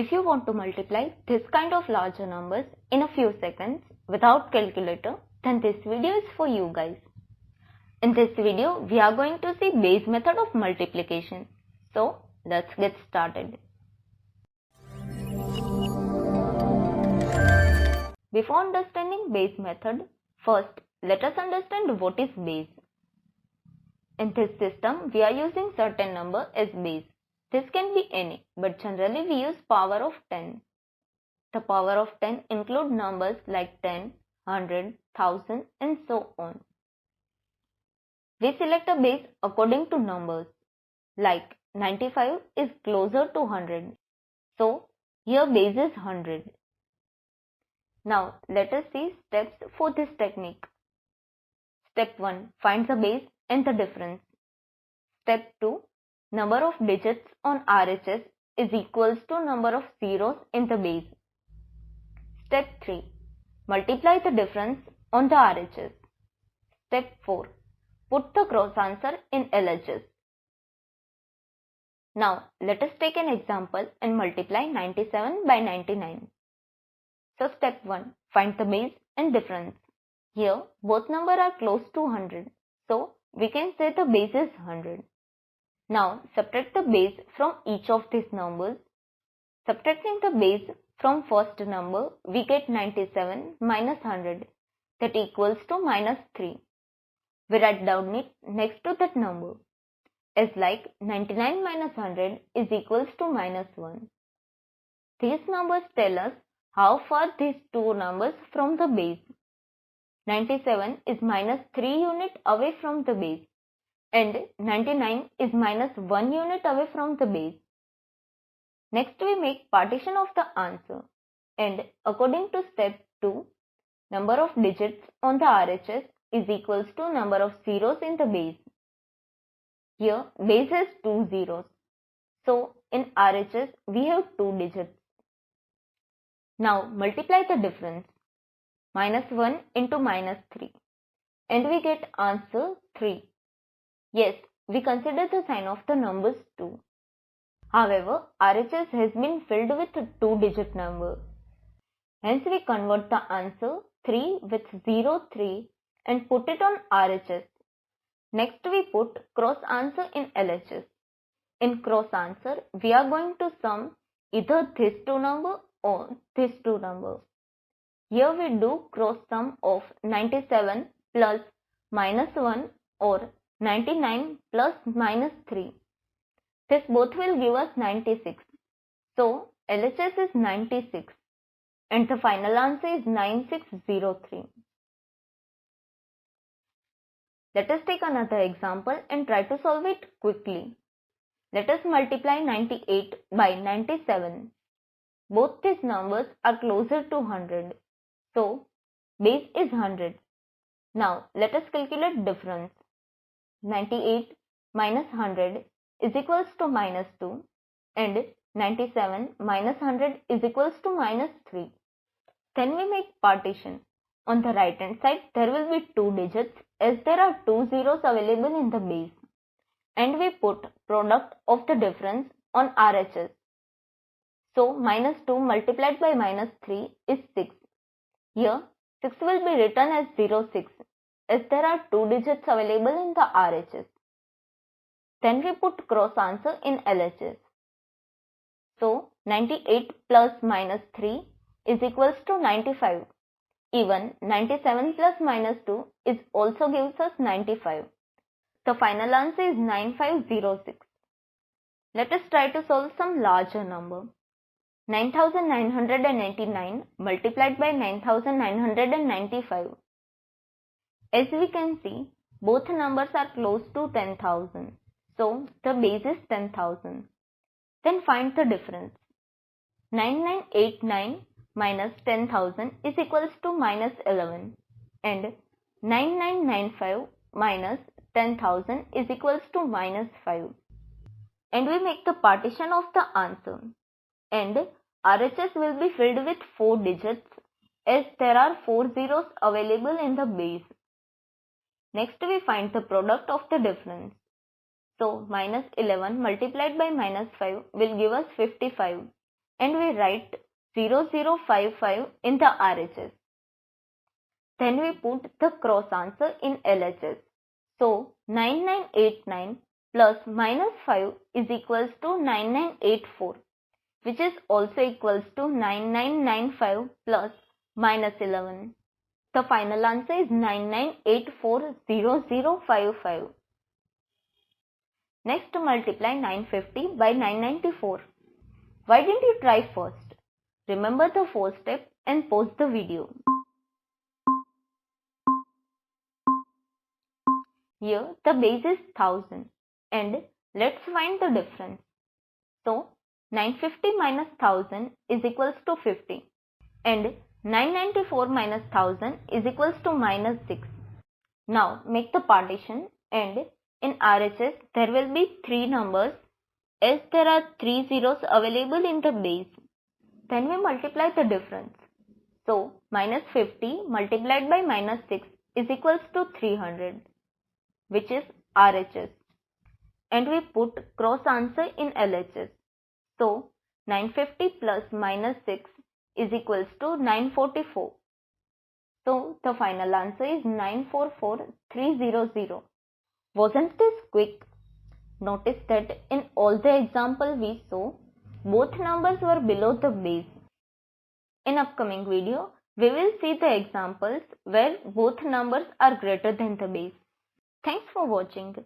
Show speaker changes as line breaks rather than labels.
If you want to multiply this kind of larger numbers in a few seconds without calculator, then this video is for you guys. In this video, we are going to see base method of multiplication. So, let's get started. Before understanding base method, first let us understand what is base. In this system, we are using certain number as base. This can be any, but generally we use power of 10. The power of 10 include numbers like 10, 100, 1000 and so on. We select a base according to numbers. Like 95 is closer to 100. So, here base is 100. Now, let us see steps for this technique. Step 1. Find the base and the difference. Step 2. Number of digits on RHS is equals to number of zeros in the base. Step 3. Multiply the difference on the RHS. Step 4. Put the cross answer in LHS. Now, let us take an example and multiply 97 by 99. So, step 1. Find the base and difference. Here, both numbers are close to 100. So, we can say the base is 100. Now, subtract the base from each of these numbers. Subtracting the base from first number, we get 97 minus 100, that equals to minus 3. We write down it next to that number, as like 99 minus 100 is equals to minus 1. These numbers tell us how far these two numbers from the base. 97 is minus 3 unit away from the base, and 99 is minus 1 unit away from the base. Next, we make partition of the answer, and according to step 2, number of digits on the RHS is equals to number of zeros in the base. Here, base has 2 zeros. So, in RHS, we have 2 digits. Now, multiply the difference. Minus 1 into minus 3. And we get answer 3. Yes, we consider the sign of the numbers too. However, RHS has been filled with a 2-digit number. Hence, we convert the answer 3 with 0, 3 and put it on RHS. Next, we put cross answer in LHS. In cross answer, we are going to sum either these two numbers or these two numbers. Here we do cross sum of 97 plus minus 1 or 99 plus minus 3. This both will give us 96. So, LHS is 96 and the final answer is 9603. Let us take another example and try to solve it quickly. Let us multiply 98 by 97. Both these numbers are closer to 100. So, base is 100. Now, let us calculate difference. 98 minus 100 is equals to minus 2 and 97 minus 100 is equals to minus 3. Then we make partition. On the right hand side, there will be 2 digits as there are 2 zeros available in the base. And we put product of the difference on RHS. So, minus 2 multiplied by minus 3 is 6. Here, 6 will be written as 06 as there are 2 digits available in the RHS. Then we put cross answer in LHS. So, 98 plus minus 3 is equals to 95. Even 97 plus minus 2 is also gives us 95. The final answer is 9506. Let us try to solve some larger number. 9989 multiplied by 9995. As we can see, both numbers are close to 10,000. So, the base is 10,000. Then find the difference. 9989 minus 10,000 is equals to minus 11. And 9995 minus 10,000 is equals to minus 5. And we make the partition of the answer. And RHS will be filled with 4 digits as there are 4 zeros available in the base. Next, we find the product of the difference. So, minus 11 multiplied by minus 5 will give us 55. and we write 0055 in the RHS. Then we put the cross answer in LHS. So 9989 plus minus 5 is equals to 9984, which is also equals to 9995 plus minus 11. The final answer is 99840055. Next, multiply 950 by 994. Why didn't you try first? Remember the first step and pause the video. Here the base is 1000 and let's find the difference. So 950 minus 1000 is equals to 50 and 994 minus 1000 is equals to minus 6. Now make the partition, and in RHS there will be 3 numbers as there are 3 zeros available in the base. Then we multiply the difference. So minus 50 multiplied by minus 6 is equals to 300, which is RHS, and we put cross answer in LHS. So 950 plus minus 6 is equals to 944. So the final answer is 944300. Wasn't this quick? Notice that in all the example we saw, both numbers were below the base. In upcoming video, we will see the examples where both numbers are greater than the base. Thanks for watching.